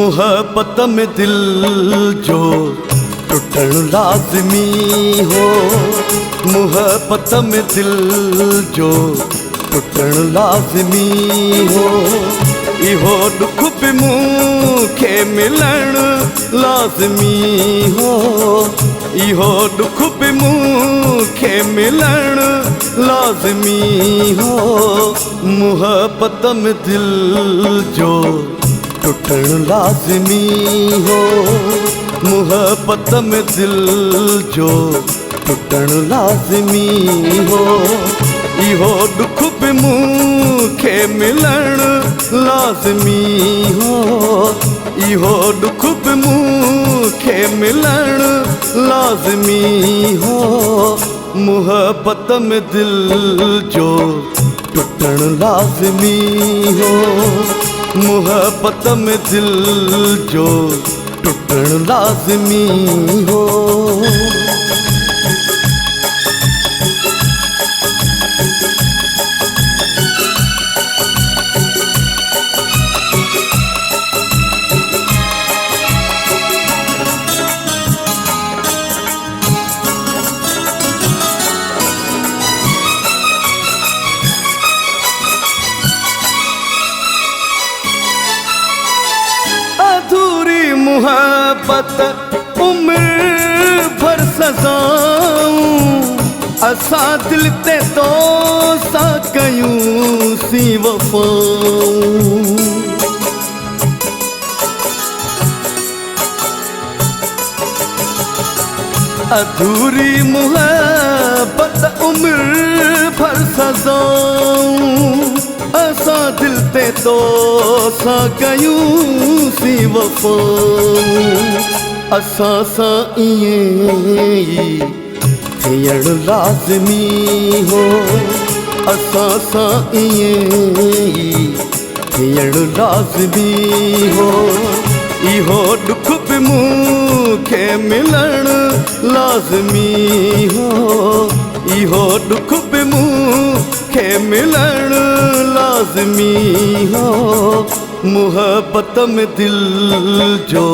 मुहब्बत में दिल जो टूटण लाज़मी हो, मुहब्बत में दिल जो टूटण लाज़मी हो, इहो दुख भी मूंखे मिलण लाज़मी हो, इहो दुख भी मूंखे मिलण लाज़मी हो। मुहब्बत में दिल जो टूटण लाज़मी हो, मुहब्बत में दिल जो टूटण लाज़मी हो, इहो दुख भी मूंखे मिलण लाज़मी हो, इहो दुख भी मूंखे मिलण लाज़मी हो। मुहब्बत में दिल जो टूटण लाज़मी हो, मुहब्बत में दिल जो टूटण लाज़मी हो। अधूरी मुहब्बत उम्र भर सजाऊं, असा दिल ते तो सा कयूं सी वफाऊं। अधूरी मुहब्बत उम्र भर सजाऊं, असा दिल ते तो सा कयूं सी वफाऊं। असा सा इएं थियण लाज़मी हो, असा सा इएं थियण लाज़मी हो, इहो दुख भी मूंखे मिलण लाज़मी हो, इहो दुख भी मूंखे मिलण लाज़मी हो। मुहब्बत में दिल जो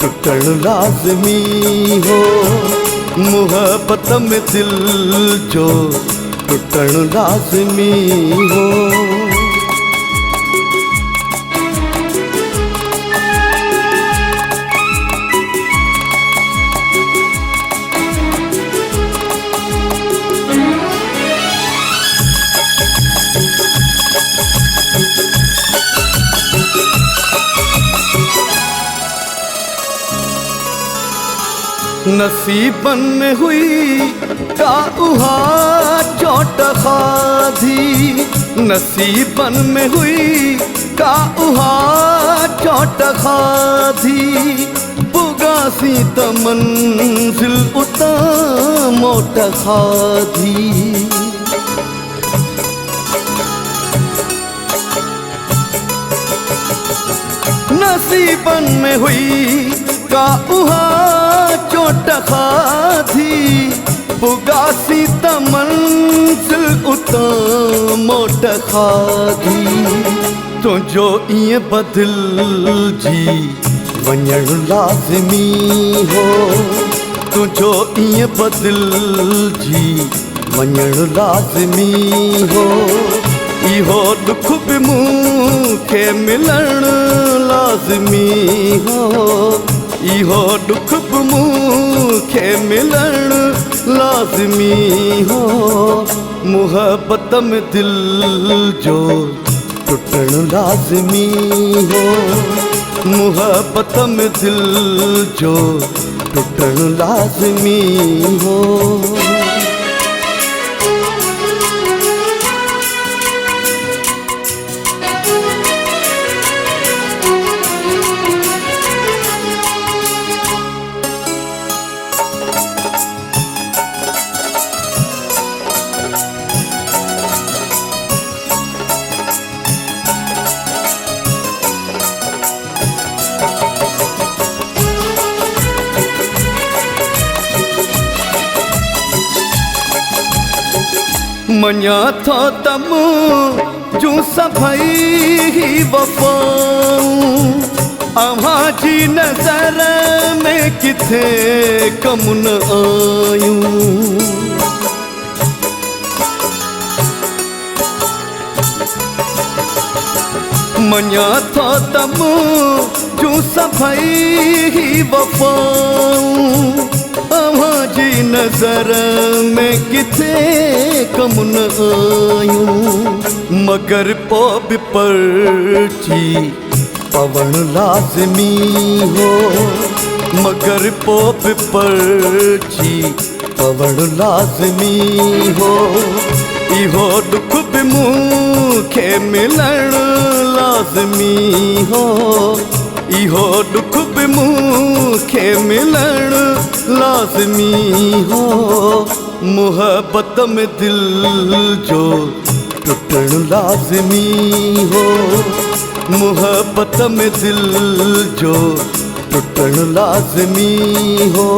टूटण लाज़मी हो, मुहब्बत में दिल जो टूटण लाज़मी हो। नसीबन में हुई का उहा चोट खाधी, नसीबन में हुई का उहा चोट खाधी, पुगासी त मंजिल उता मोट खाधी। नसीबन में हुई का उहा चोट खाधी, पुगासी त मंजिल उता मोट खाधी। तुझो इएं बदिलजी वञण लाज़मी हो, तुझो इएं बदिलजी वञण लाज़मी हो, इहो दुख भी मूंखे मिलण लाज़मी हो, इहो दुख भी मूंखे मिलण लाज़मी हो। मुहब्बत में दिल जो टूटण लाज़मी हो, मुहब्बत में दिल जो टूटण लाज़मी हो। मञा थो तम जूं सभई ही वफ़ाऊं, अव्हां जी नज़र में किथे कम न आयूं। मञा थो त मुंहिंजूं सभई ही वफ़ाऊं अव्हां जी नज़र में किथे कम न आयूं। मगर पोइ बि पर्ची पवण लाज़मी हो, मगर पोइ बि पर्ची पवण लाज़मी हो। इहो दुख बि मूंखे मिलण लाज़मी हो, इहो दुख बि मूंखे मिलण लाज़मी हो। मुहबत में दिल जो टुटण लाज़मी हो, मुहबत में दिल जो टुटण लाज़मी हो।